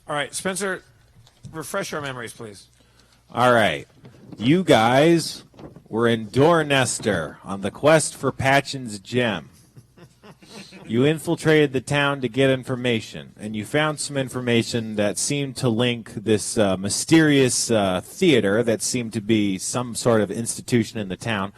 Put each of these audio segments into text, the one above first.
All right, Spencer, refresh our memories, please. All right. You guys were in Dornester on the quest for Patchen's gem. You infiltrated the town to get information, and you found some information that seemed to link this mysterious theater that seemed to be some sort of institution in the town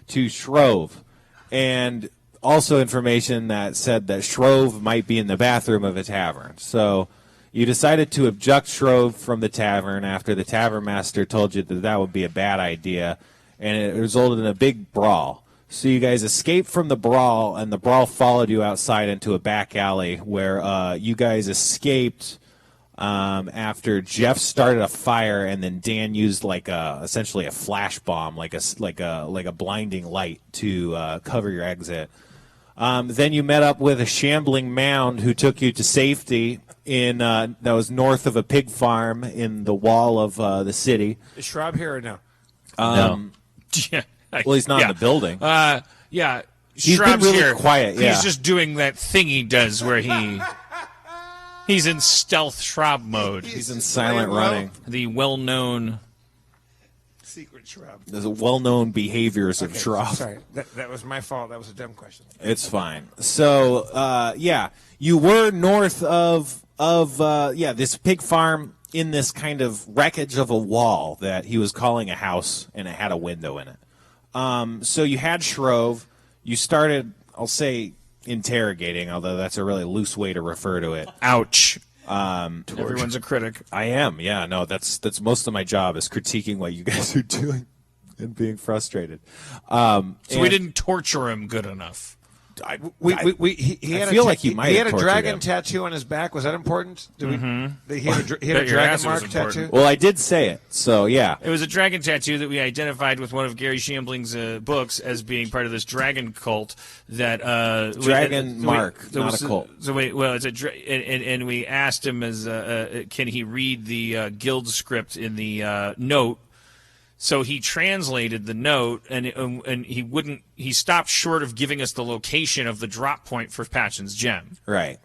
to Shrove, and also information that said that Shrove might be in the bathroom of a tavern. So you decided to abduct Shrove from the tavern after the tavern master told you that that would be a bad idea, and it resulted in a big brawl. So you guys escaped from the brawl, and the brawl followed you outside into a back alley where you guys escaped after Jeff started a fire, and then Dan used essentially a flash bomb, like a blinding light to cover your exit. Then you met up with a shambling mound who took you to safety that was north of a pig farm in the wall of the city. Is Schraub here or no? No. Yeah. Well, he's not in the building. Yeah. He's been Schraub's really here. quiet. Yeah. He's just doing that thing he does where he's in stealth Schraub mode. He's in silent running. The well-known Secret Schraub. There's well-known behaviors of Schraub. Sorry, that was my fault. That was a dumb question. It's fine. So, you were north of this pig farm in this kind of wreckage of a wall that he was calling a house, and it had a window in it. So you had Shrove. You started, I'll say, interrogating, although that's a really loose way to refer to it. ouch. Everyone's a critic. I am, yeah. No, that's most of my job is critiquing what you guys are doing and being frustrated. So we didn't torture him good enough. I feel like he might have He had a tortured dragon him. tattoo on his back. Was that important? He had a Bet your dragon ass it mark was tattoo. important. Well, I did say it, so yeah. It was a dragon tattoo that we identified with one of Gary Shambling's books as being part of this dragon cult. That Mark, not a cult. So wait, well, it's and we asked him as can he read the guild script in the note. So he translated the note, and he wouldn't. He stopped short of giving us the location of the drop point for Patchen's gem. Right.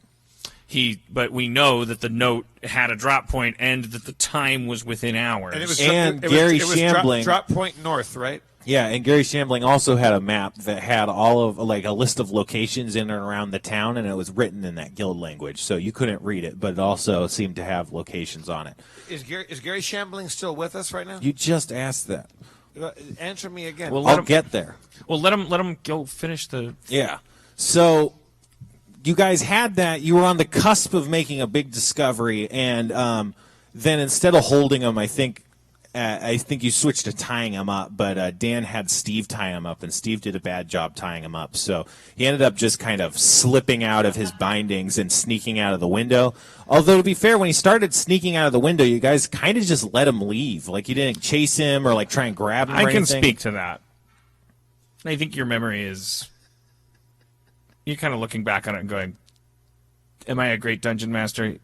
But we know that the note had a drop point and that the time was within hours. And it was Gary Shambling drop point north, right? Yeah, and Gary Shambling also had a map that had all of a list of locations in and around the town, and it was written in that guild language, so you couldn't read it, but it also seemed to have locations on it. Is Gary Shambling still with us right now? You just asked that. Answer me again. Well, I'll get there. Well, let him go finish the. Yeah. So you guys had that. You were on the cusp of making a big discovery, and then instead of holding him, I think you switched to tying him up, but Dan had Steve tie him up, and Steve did a bad job tying him up. So he ended up just kind of slipping out of his bindings and sneaking out of the window. Although, to be fair, when he started sneaking out of the window, you guys kind of just let him leave. Like, you didn't chase him or, try and grab him or I can anything. speak to that. I think your memory is... You're kind of looking back on it and going, am I a great dungeon master?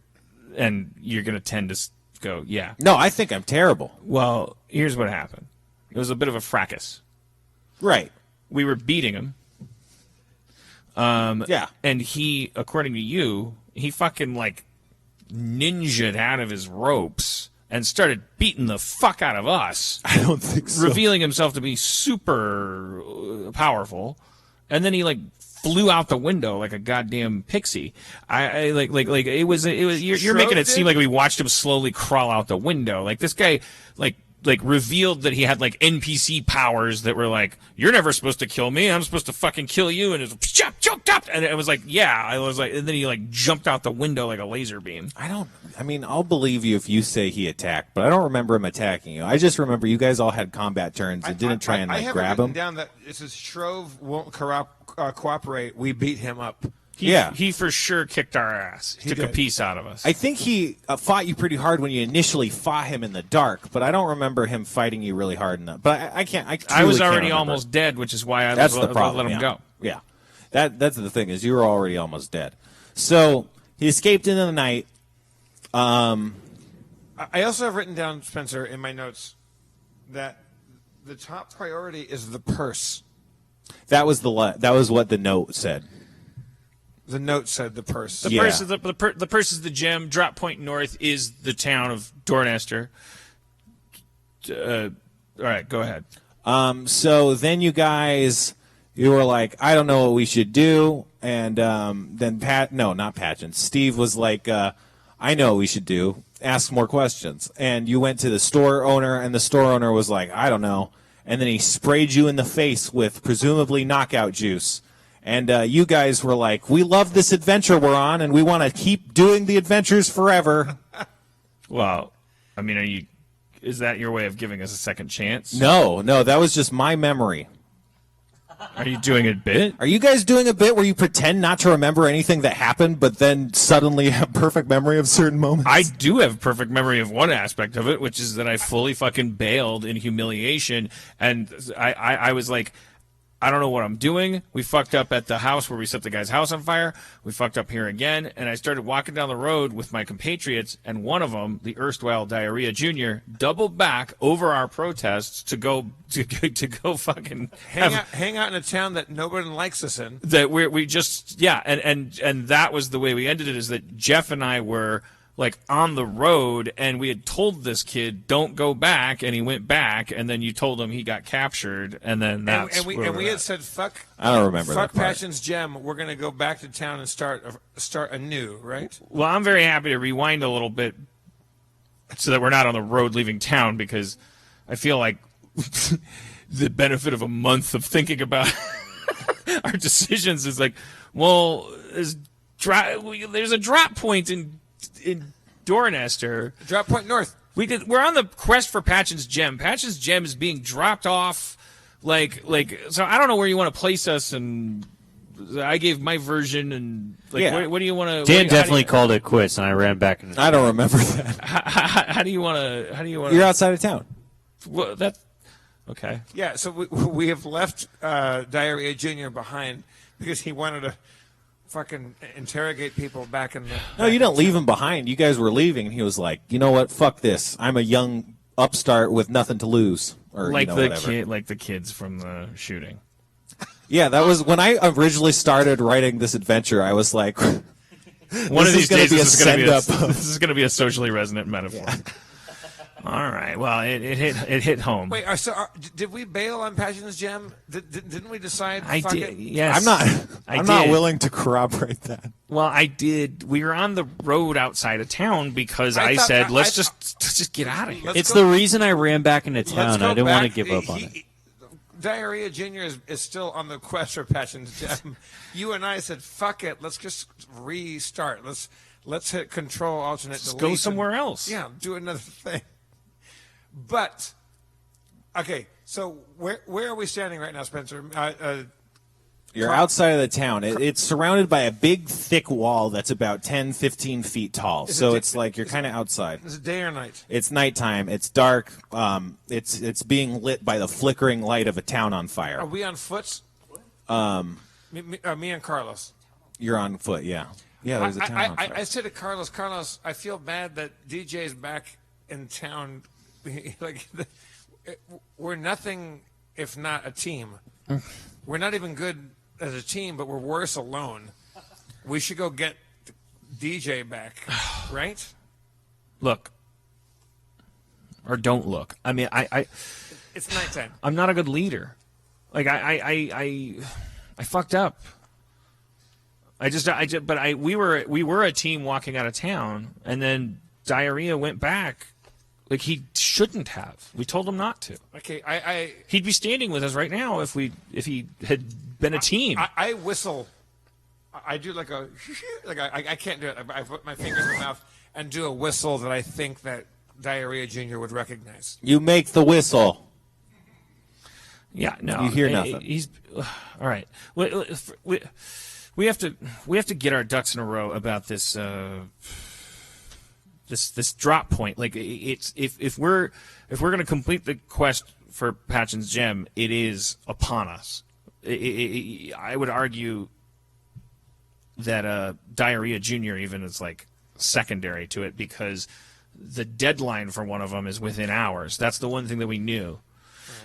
And you're going to tend to go, yeah. No, I think I'm terrible. Well, here's what happened. It was a bit of a fracas. Right. We were beating him. Yeah. And he, according to you, he fucking, ninja'd out of his ropes and started beating the fuck out of us. I don't think so. Revealing himself to be super powerful. And then he, flew out the window like a goddamn pixie. It was you're making it seem like we watched him slowly crawl out the window. Like, this guy revealed that he had NPC powers that were you're never supposed to kill me, I'm supposed to fucking kill you, and it was chop choked up, and it was and then he jumped out the window like a laser beam. I'll believe you if you say he attacked, but I don't remember him attacking you. I just remember you guys all had combat turns and didn't try and grab him. I have written down that it says Shrove won't cooperate. We beat him up. He for sure kicked our ass. He took a piece out of us. I think he fought you pretty hard when you initially fought him in the dark, but I don't remember him fighting you really hard enough. But I was already almost dead, which is why I let him go. Yeah, that's the thing, is you were already almost dead. So he escaped into the night. I also have written down, Spencer, in my notes that the top priority is the purse. That was what the note said. The note said the purse. The Yeah. purse is the purse is the gem. Drop point north is the town of Dornester. All right, go ahead. So then you were like, I don't know what we should do. And then not Patchen. Steve was like, I know what we should do. Ask more questions. And you went to the store owner, and the store owner was like, I don't know. And then he sprayed you in the face with presumably knockout juice. And you guys were like, we love this adventure we're on, and we want to keep doing the adventures forever. Well, I mean, is that your way of giving us a second chance? No, that was just my memory. Are you doing a bit? Are you guys doing a bit where you pretend not to remember anything that happened, but then suddenly have perfect memory of certain moments? I do have perfect memory of one aspect of it, which is that I fully fucking bailed in humiliation, and I was like, I don't know what I'm doing. We fucked up at the house where we set the guy's house on fire. We fucked up here again. And I started walking down the road with my compatriots, and one of them, the erstwhile Diarrhea Jr., doubled back over our protests to go fucking hang out in a town that nobody likes us in. That we just and that was the way we ended it, is that Jeff and I were like on the road, and we had told this kid don't go back, and he went back, and then you told him he got captured, and then that's and we had said fuck. I don't remember fuck that part. Passion's Gem. We're gonna go back to town and start anew, right? Well, I'm very happy to rewind a little bit so that we're not on the road leaving town, because I feel like the benefit of a month of thinking about our decisions is like, well, there's a drop point in Dornester. Drop point north. We're on the quest for Patchen's Gem. Patchen's Gem is being dropped off, like. So I don't know where you want to place us, and I gave my version, and like, Yeah. what do you want to? Dan definitely called it quits, and I ran back. I don't remember that. How do you want to? How do you want? You're outside of town. Well, that. Okay. Yeah, so we have left Diarrhea Jr. behind because he wanted to fucking interrogate people back in the... No, you didn't leave him behind. You guys were leaving, and he was like, you know what? Fuck this. I'm a young upstart with nothing to lose. Or, Like whatever. like the kids from the shooting. Yeah, that was when I originally started writing this adventure. I was like, One of this these is gonna days, be a this is going to be send-up. this is going to be a socially resonant metaphor. All right. Well, it hit home. Wait, did we bail on Passion's Gem? Didn't we decide? I fuck did. it? Yes. I'm not did. willing to corroborate that. Well, I did. We were on the road outside of town because I thought- said, let's I- just get out of here. Let's It's go- the reason I ran back into Let's town. go I didn't want to back. give up on it. Diarrhea Jr. is still on the quest for Passion's Gem. You and I said, fuck it. Let's just restart. Let's hit Control Alternate Let's Delete. go and- somewhere else. Yeah, do another thing. But, okay, so where are we standing right now, Spencer? You're outside of the town. It's surrounded by a big, thick wall that's about 10, 15 feet tall. So it's like you're kind of outside. Is it day or night? It's nighttime. It's dark. It's being lit by the flickering light of a town on Are fire. we on foot? Me and Carlos. You're on foot, yeah. Yeah, there's a town on fire. I said to Carlos, I feel bad that DJ's back in town. Like, we're nothing if not a team. We're not even good as a team, but we're worse alone. We should go get DJ back, right? Look. Or don't look. I mean, It's nighttime. I'm not a good leader. Like I fucked up. We were a team walking out of town, and then Diarrhea went back. Like he shouldn't have. We told him not to. Okay, He'd be standing with us right now if he had been a team. I whistle. I do like a like I can't do it. I put my fingers in my mouth and do a whistle that I think that Diarrhea Jr. would recognize. You make the whistle. Yeah, no. You hear nothing. He's all right. We have to get our ducks in a row about this. This drop point, like it's if we're going to complete the quest for Patchen's Gem, it is upon us. I would argue that Diarrhea Jr. even is like secondary to it, because the deadline for one of them is within hours. That's the one thing that we knew.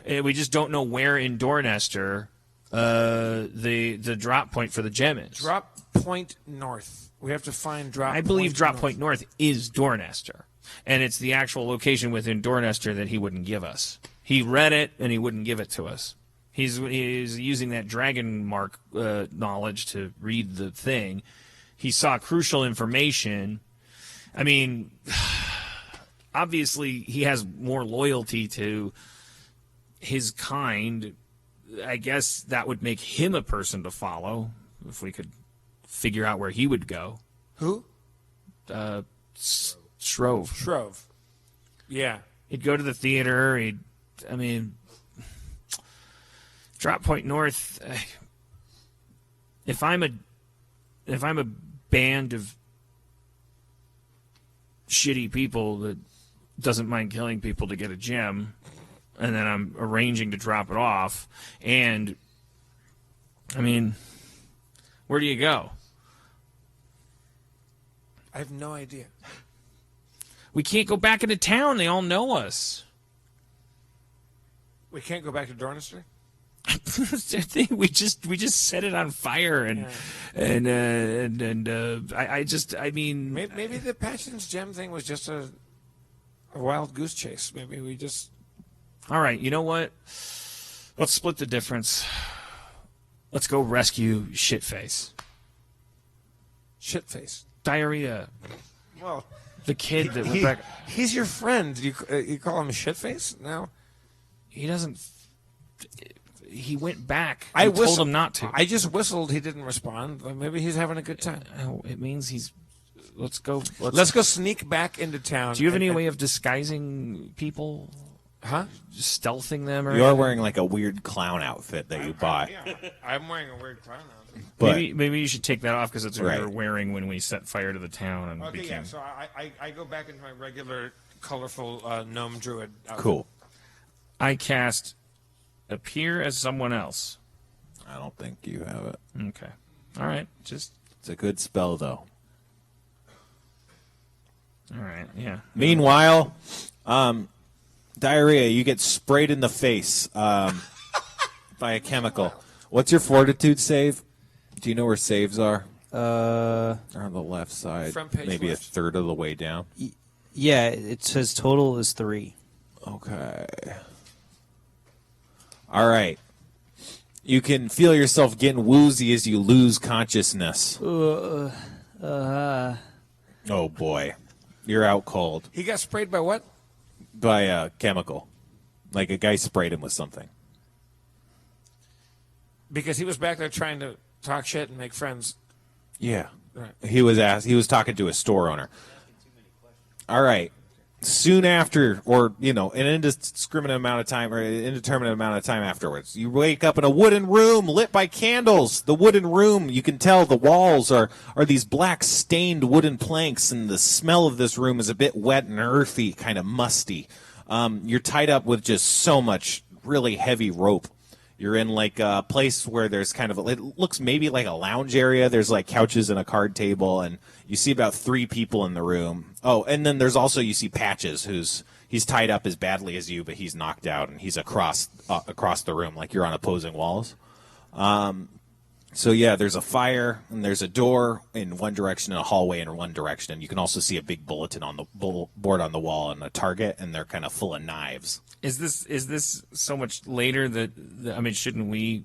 We just don't know where in Dornester the drop point for the gem is. Drop Point North. We have to find Drop. I believe Drop North. Point North is Dornester, and it's the actual location within Dornester that he wouldn't give us. He read it and he wouldn't give it to us. He's using that dragon mark knowledge to read the thing. He saw crucial information. I mean, obviously he has more loyalty to his kind. I guess that would make him a person to follow if we could figure out where he would go. Who? Shrove. Shrove. Yeah. He'd go to the theater. Drop Point North. If I'm a band of shitty people that doesn't mind killing people to get a gem, and then I'm arranging to drop it off, and where do you go? I have no idea. We can't go back into town. They all know us. We can't go back to Dornester? we just set it on fire maybe the Patchen's gem thing was just a wild goose chase. Maybe we just. All right, you know what? Let's split the difference. Let's go rescue Shitface. Shitface. Diarrhea. Well, the kid that Rebecca. He's your friend. You call him Shitface now? He doesn't. He went back. I told him not to. I just whistled. He didn't respond. Maybe he's having a good time. It means he's. Let's go. Let's go sneak back into town. Do you have any way of disguising people? Huh? Just stealthing them? Or You are wearing like a weird clown outfit that you bought. Yeah, I'm wearing a weird clown outfit. But maybe you should take that off because it's what Right. you were wearing when we set fire to the town. And Okay, became... yeah. So I go back into my regular, colorful gnome druid outfit. cool. I cast appear as someone else. I don't think you have it. Okay. All right. Just. It's a good spell though. All right. Yeah. Meanwhile, Diarrhea, you get sprayed in the face by a chemical. What's your fortitude save? Do you know where saves are? They're on the left side, Front page maybe left. a third of the way down. Yeah, it says total is 3. Okay. All right. You can feel yourself getting woozy as you lose consciousness. Oh boy, you're out cold He got sprayed by what? by a chemical. Like a guy sprayed him with something. Because he was back there trying to talk shit and make friends. Yeah. Right. He was talking to a store owner. All right. Soon after, or an indeterminate amount of time afterwards, you wake up in a wooden room lit by candles. The wooden room, you can tell the walls are these black stained wooden planks, and the smell of this room is a bit wet and earthy, kind of musty. You're tied up with just so much really heavy rope. You're in like a place where there's kind of it looks maybe like a lounge area. There's like couches and a card table, and you see about 3 people in the room. Oh, and then there's also you see Patches, he's tied up as badly as you, but he's knocked out and he's across the room like you're on opposing walls. So yeah, there's a fire and there's a door in one direction and a hallway in one direction, and you can also see a big bulletin on the board on the wall and a target, and they're kind of full of knives. Is this so much later that shouldn't we?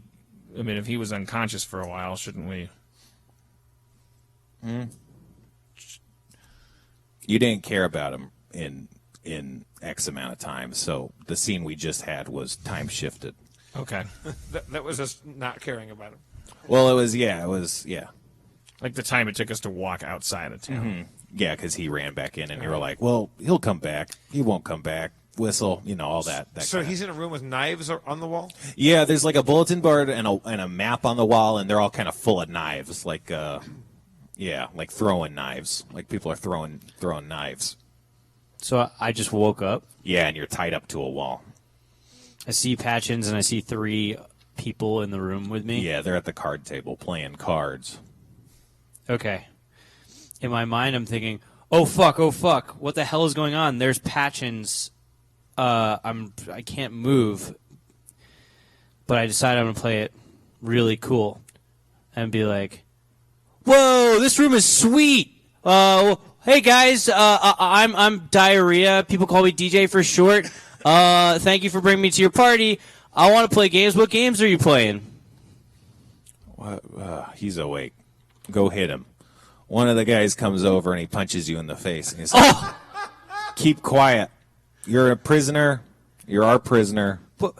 If he was unconscious for a while, shouldn't we? You didn't care about him in X amount of time, so the scene we just had was time shifted. Okay. That was us not caring about him. Well, it was yeah. Like the time it took us to walk outside of town. Yeah, because he ran back in, and you were like, well, he'll come back. He won't come back. Whistle, all that. So kinda. he's in a room with knives on the wall? Yeah, there's like a bulletin board and a map on the wall, and they're all kind of full of knives, like like throwing knives, like people are throwing knives. So I just woke up. Yeah, and you're tied up to a wall. I see Patchins and I see 3 people in the room with me. Yeah, they're at the card table playing cards. Okay. In my mind, I'm thinking, oh fuck, what the hell is going on? There's Patchins. I can't move, but I decide I'm gonna play it really cool and be like, Whoa, this room is sweet. Hey guys, I'm Diarrhea. People call me DJ for short. Thank you for bringing me to your party. I want to play games. What games are you playing? He's awake. Go hit him. One of the guys comes over and he punches you in the face. And he's like, Oh, keep quiet. You're a prisoner. You're our prisoner. but,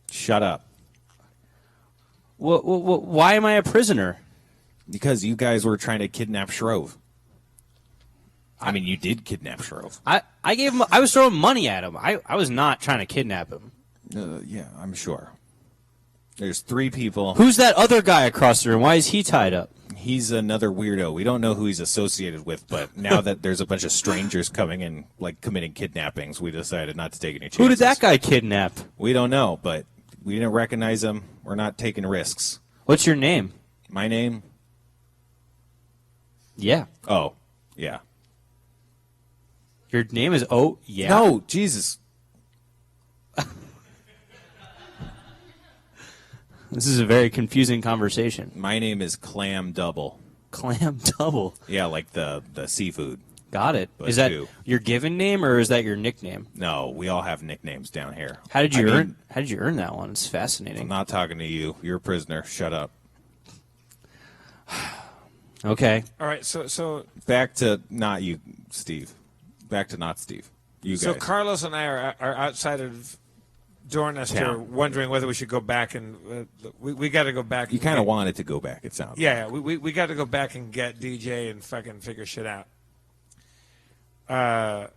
Shut up. why am I a prisoner? Because you guys were trying to kidnap Shrove. I mean, you did kidnap Shrove. I gave him. I was throwing money at him. I was not trying to kidnap him. Yeah, I'm sure. There's 3 people. Who's that other guy across the room? Why is he tied up? He's another weirdo. We don't know who he's associated with, but now that there's a bunch of strangers coming in, like committing kidnappings, we decided not to take any chances. Who did that guy kidnap? We don't know, but we didn't recognize him. We're not taking risks. What's your name? My name? Yeah. Oh, yeah. Your name is yeah. No, Jesus. This is a very confusing conversation. My name is Clam Double. Clam Double. Yeah, like the seafood. Got it. But Is that two. your given name or is that your nickname? No, we all have nicknames down here. How did you I earn? mean, How did you earn that one? It's I'm fascinating. not talking to you. You're a prisoner. Shut up. Okay. All right, so Back to not you, Steve. Back to not Steve. You guys. Carlos and I are outside of Dornester, Town. wondering whether we should go back and we got to go back. You kind of wanted to go back, it sounds Yeah, we got to go back and get DJ and fucking figure shit out. I'm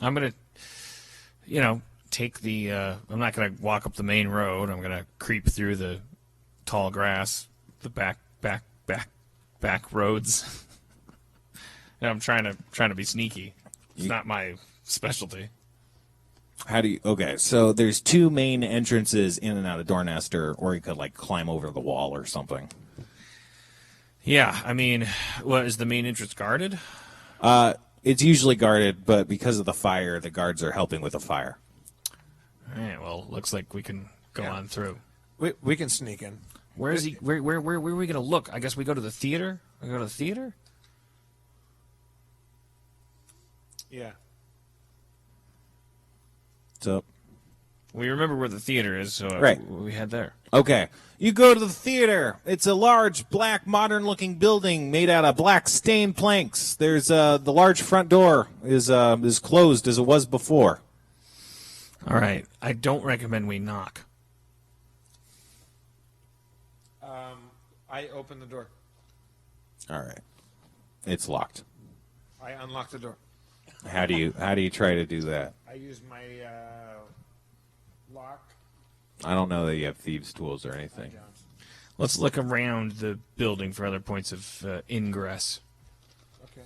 gonna, take the. I'm not gonna walk up the main road. I'm gonna creep through the tall grass, the back roads. And I'm trying to be sneaky. It's not my specialty. How do you? Okay, so there's 2 main entrances in and out of Dornester, or you could like climb over the wall or something. Yeah, I mean, what is the main entrance guarded? It's usually guarded, but because of the fire, the guards are helping with the fire. All right, well, looks like we can go on through. we can sneak in. Where is he? Where are we gonna look? I guess we go to the theater. We go to the theater. Yeah. So, We remember where the theater is, so Right. we head there. okay, you go to the theater. It's a large, black, modern-looking building made out of black stained planks. There's the large front door is closed as it was before. All right. I don't recommend we knock. I open the door. All right, it's locked. I unlock the door. How do you try to do that? I use my lock. I don't know that you have thieves' tools or anything. Let's look around the building for other points of ingress. Okay.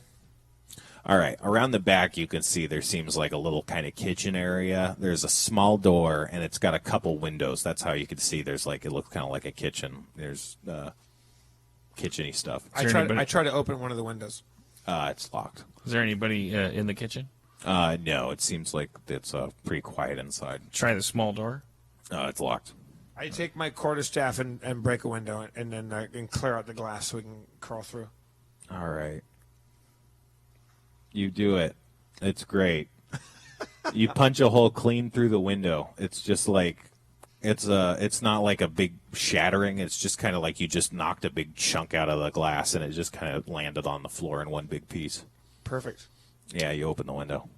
All right, around the back you can see there seems like a little kind of kitchen area. There's a small door and it's got a couple windows. That's how you can see there's like, it looks kind of like a kitchen. There's kitchen-y stuff. I try to open one of the windows. It's locked. Is there anybody in the kitchen? No, it seems like it's pretty quiet inside. Try the small door. It's locked. I take my quarterstaff and break a window and then and clear out the glass so we can crawl through. All right. You do it. It's great. You punch a hole clean through the window. It's just like it's not like a big shattering. It's just kind of like you just knocked a big chunk out of the glass and it just kind of landed on the floor in one big piece. Perfect. Yeah, you open the window.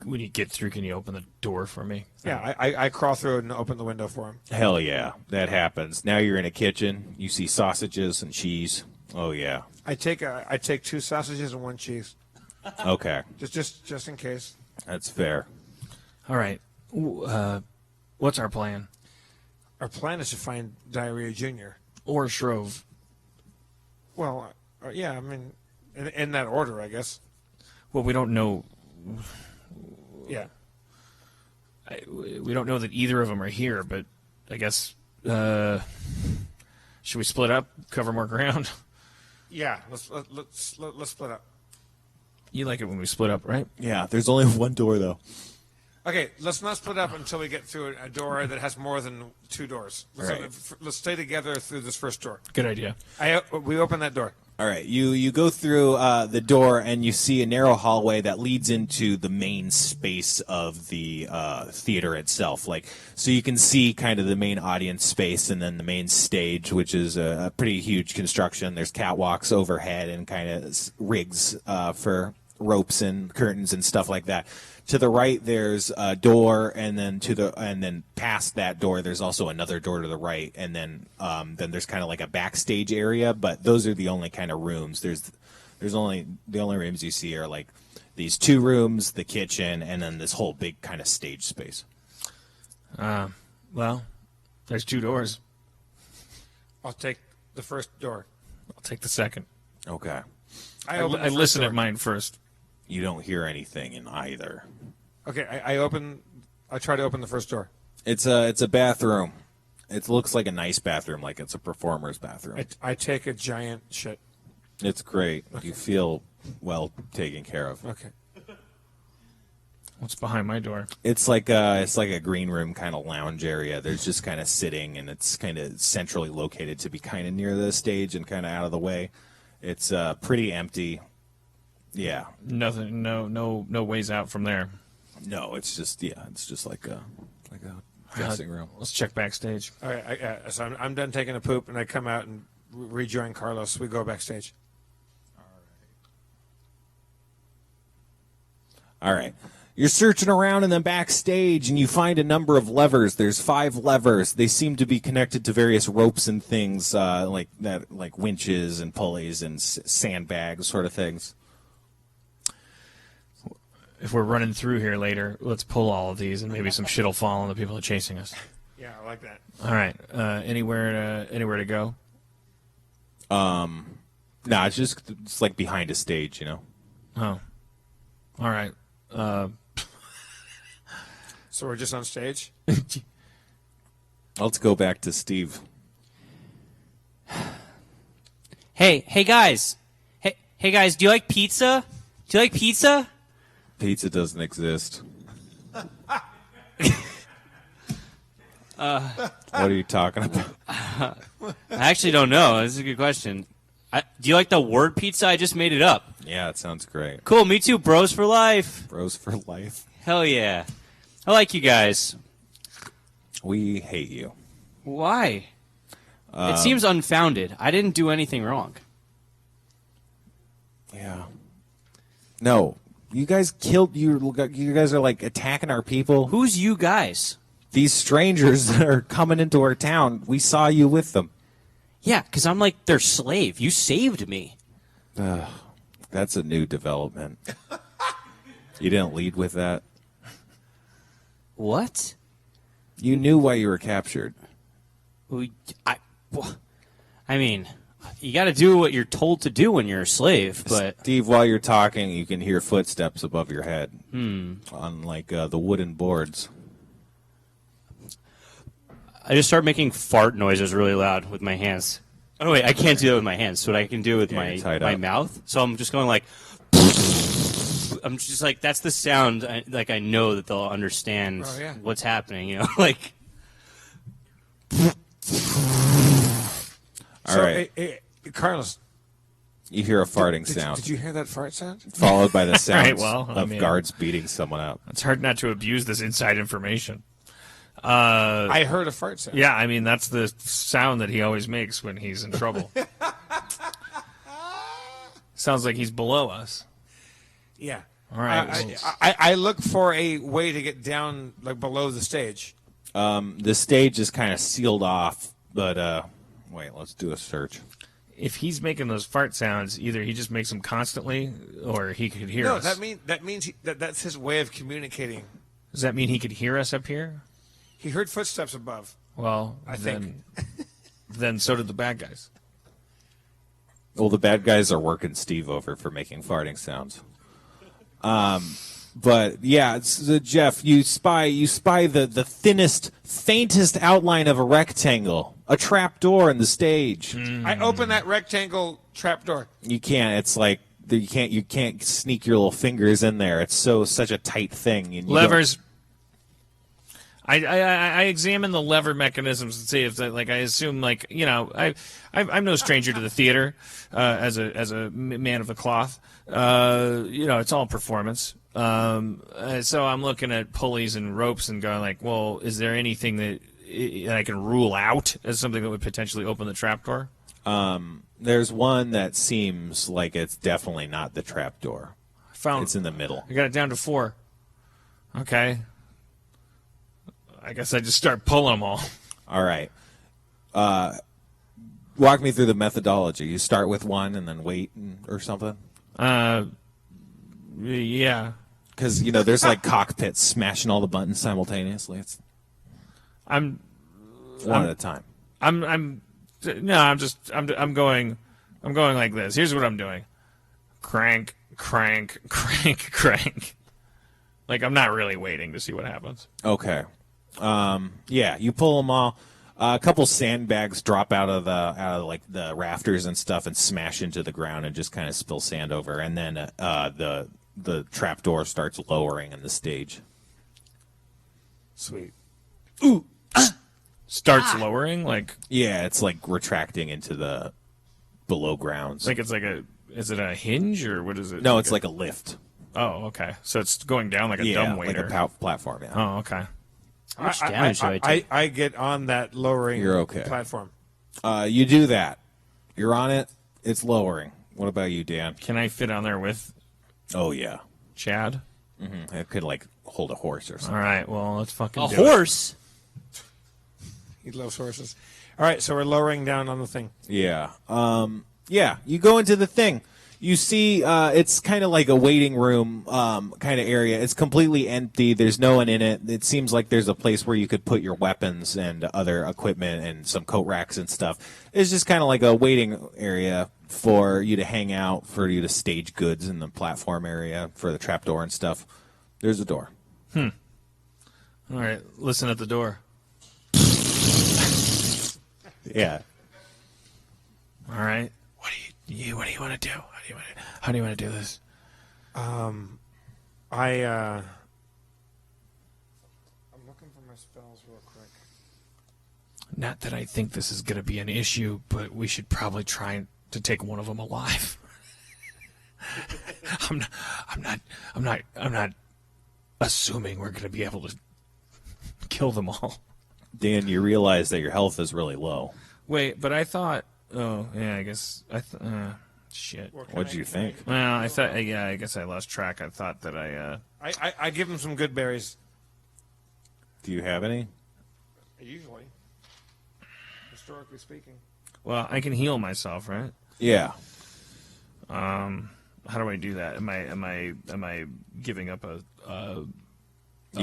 When you get through, can you open the door for me? Yeah, I crawl through and open the window for him. Hell yeah, that happens. Now you're in a kitchen. You see sausages and cheese. Oh yeah. I take 2 sausages and 1 cheese, Okay, just in case. that's fair. All right. What's our plan? Our plan is to find Diarrhea Jr. Or Shrove. Well, yeah, I mean, in that order, I guess. Well, we don't know. Yeah. We don't know that either of them are here, but I guess should we split up, cover more ground? Yeah, let's split up. You like it when we split up, right? Yeah, there's only one door though. Okay, let's not split up until we get through a door that has more than 2 doors. Let's stay together through this first door. Good idea. We open that door. All right, you go through the door and you see a narrow hallway that leads into the main space of the theater itself. So you can see kind of the main audience space and then the main stage, which is a pretty huge construction. There's catwalks overhead and kind of rigs for ropes and curtains and stuff like that. To the right, there's a door, and then past that door, there's also another door to the right, and then there's kind of like a backstage area. But those are the only kind of rooms. The only rooms you see are like these 2 rooms, the kitchen, and then this whole big kind of stage space. Well, there's 2 doors. I'll take the first door. I'll take the second. Okay. I listen at mine first. You don't hear anything in either. Okay, I try to open the first door. It's a bathroom. It looks like a nice bathroom, like it's a performer's bathroom. I take a giant shit. It's great. Okay. You feel well taken care of. Okay. What's behind my door? It's like a green room kind of lounge area. There's just kind of sitting, and it's kind of centrally located to be kind of near the stage and kind of out of the way. It's pretty empty. Yeah. Nothing. No ways out from there. No, it's just like a dressing room. Let's check backstage. All right, so I'm done taking a poop, and I come out and rejoin Carlos. We go backstage. All right. You're searching around in the backstage, and you find a number of levers. There's 5 levers. They seem to be connected to various ropes and things like winches and pulleys and sandbags, sort of things. If we're running through here later, let's pull all of these, and maybe some shit will fall on the people that are chasing us. Yeah, I like that. All right. Anywhere to go? Nah, it's like behind a stage, you know. Oh. All right. So we're just on stage? Let's go back to Steve. Hey guys. Hey guys, do you like pizza? Pizza doesn't exist. What are you talking about? I actually don't know. This is a good question. Do you like the word pizza? I just made it up. Yeah, it sounds great. Cool, me too. Bros for life. Bros for life. Hell yeah. I like you guys. We hate you. Why? It seems unfounded. I didn't do anything wrong. Yeah. No. You guys killed you. You guys are like attacking our people. Who's you guys? These strangers that are coming into our town. We saw you with them. Yeah, because I'm like their slave. You saved me. That's a new development. You didn't lead with that. What? You knew why you were captured. I mean, you got to do what you're told to do when you're a slave, but... Steve, while you're talking, you can hear footsteps above your head on, like, the wooden boards. I just start making fart noises really loud with my hands. Oh, wait, I can't do that with my hands. So what I can do with my mouth. So I'm just going like... I'm just like, that's the sound, I know that they'll understand what's happening, you know? Like... All right. Hey, Carlos. You hear a farting sound. Did you hear that fart sound? Followed by the sounds of guards beating someone up. It's hard not to abuse this inside information. I heard a fart sound. Yeah, I mean, that's the sound that he always makes when he's in trouble. Sounds like he's below us. Yeah. All right. I look for a way to get down, like, below the stage. The stage is kind of sealed off, but wait, let's do a search. If he's making those fart sounds, either he just makes them constantly, or he could hear us. No, that means that's his way of communicating. Does that mean he could hear us up here? He heard footsteps above. Well, I think. Then so did the bad guys. Well, the bad guys are working Steve over for making farting sounds. But yeah, Jeff, you spy the thinnest, faintest outline of a rectangle, a trap door in the stage. I open that rectangle trap door. You can't. It's like you can't sneak your little fingers in there. It's such a tight thing. And Levers. I examine the lever mechanisms and see if that, like, I assume, like, you know, I'm no stranger to the theater as a man of the cloth. You know, it's all performance. So I'm looking at pulleys and ropes and going like, well, is there anything that I can rule out as something that would potentially open the trapdoor? There's one that seems like it's definitely not the trapdoor. It's in the middle. I got it down to 4. Okay. I guess I just start pulling them all. All right. Walk me through the methodology. You start with one and then wait or something? Yeah. Because, you know, there's like cockpits smashing all the buttons simultaneously. It's one at a time. I'm going like this. Here's what I'm doing. Crank, crank, crank, crank. Like, I'm not really waiting to see what happens. Okay. Yeah, you pull them all. A couple sandbags drop out of like the rafters and stuff and smash into the ground and just kind of spill sand over. And then the trapdoor starts lowering in the stage. Sweet. Starts lowering, like, Yeah, it's like retracting into the below grounds. like it's like is it a hinge or what is it? No, it's like a lift. Oh, okay. So it's going down like a Yeah, dumb like waiter. a platform. Yeah. Oh, okay. How much damage do I take? I get on that lowering You're okay. platform. You do that. You're on it. It's lowering. What about you, Dan? Can I fit on there with Oh yeah. Chad? It could like hold a horse or something. All right. Well, let's fucking A do horse? He loves horses. All right, so we're lowering down on the thing. Yeah. Yeah, you go into the thing. You see it's kind of like a waiting room kind of area. It's completely empty. There's no one in it. It seems like there's a place where you could put your weapons and other equipment and some coat racks and stuff. It's just kind of like a waiting area for you to hang out, for you to stage goods in the platform area for the trapdoor and stuff. There's a door. All right. Listen at the door. Yeah. All right. What do you want to do? How do you want to do this? I'm looking for my spells real quick. Not that I think this is going to be an issue, but we should probably try to take one of them alive. I'm not assuming we're going to be able to kill them all. Dan, you realize that your health is really low. Wait, but I thought. Oh, yeah. I guess shit. What did you think? Well, I thought. Yeah, I guess I lost track. I thought that I give him some good berries. Do you have any? Usually. Historically speaking. Well, I can heal myself, right? Yeah. How do I do that? Am I giving up a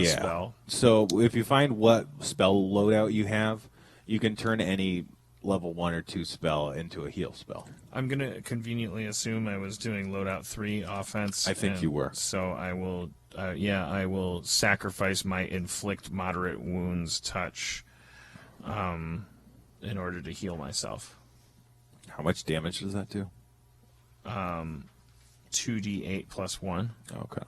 spell? So if you find what spell loadout you have, you can turn any level 1 or 2 spell into a heal spell. I'm gonna conveniently assume I was doing loadout 3 offense. I think you were. So I will. I will sacrifice my inflict moderate wounds touch, in order to heal myself. How much damage does that do? 2d8 plus 1. Okay.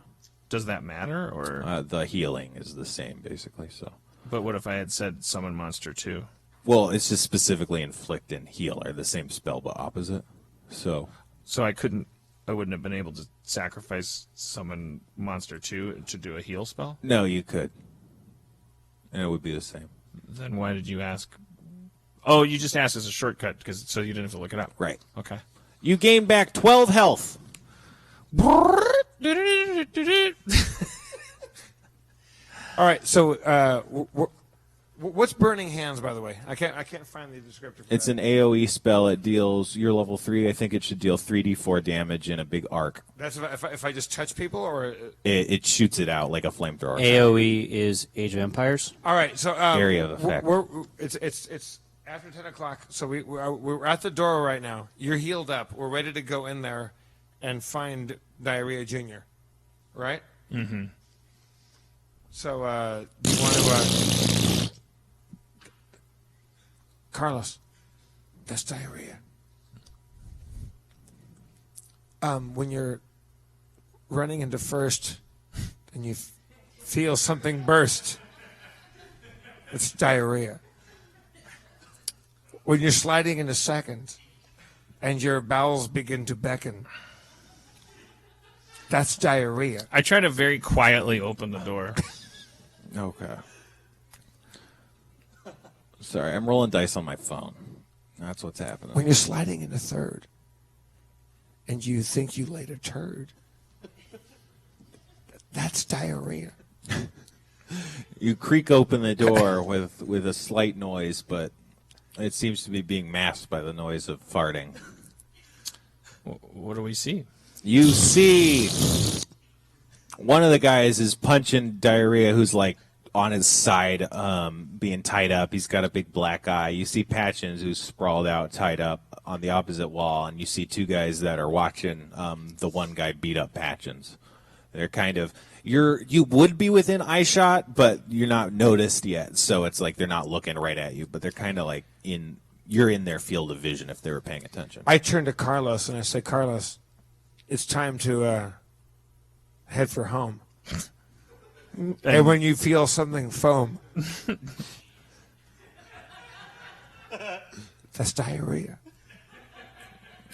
Does that matter, or? The healing is the same, basically. So. But what if I had said summon monster 2? Well, it's just specifically inflict and heal are the same spell but opposite. So I wouldn't have been able to sacrifice summon monster 2 to do a heal spell? no, you could, and it would be the same. Then why did you ask? Oh, you just asked as a shortcut so you didn't have to look it up. Right. Okay. You gain back 12 health. All right, so what's Burning Hands, by the way? I can't find the descriptor. For It's that. an AoE spell. It deals. You're level 3. I think it should deal 3d4 damage in a big arc. That's if I just touch people, or It shoots it out like a flamethrower. AoE is Age of Empires. all right. So Area of effect. It's after 10 o'clock. So we're at the door right now. You're healed up. We're ready to go in there and find Diarrhea Jr. Right? Mm-hmm. So do you want to? Carlos, that's Diarrhea. When you're running into first and you feel something burst, It's diarrhea. When you're sliding into second and your bowels begin to beckon, that's diarrhea. I try to very quietly open the door. Okay. Sorry, I'm rolling dice on my phone. That's what's happening. When you're sliding into third and you think you laid a turd, that's diarrhea. You creak open the door with a slight noise, but it seems to be being masked by the noise of farting. What do we see? You see one of the guys is punching Diarrhea, who's like on his side, being tied up. He's got a big black eye. You see Patchins, who's sprawled out, tied up on the opposite wall, and you see two guys that are watching the one guy beat up Patchins. They're kind of you would be within eye shot, but you're not noticed yet. So it's like they're not looking right at you, but they're kind of like you're in their field of vision if they were paying attention. I turn to Carlos and I say, Carlos, it's time to head for home. And when you feel something foam, that's diarrhea.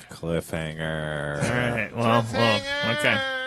Cliffhanger. All right. Well, okay.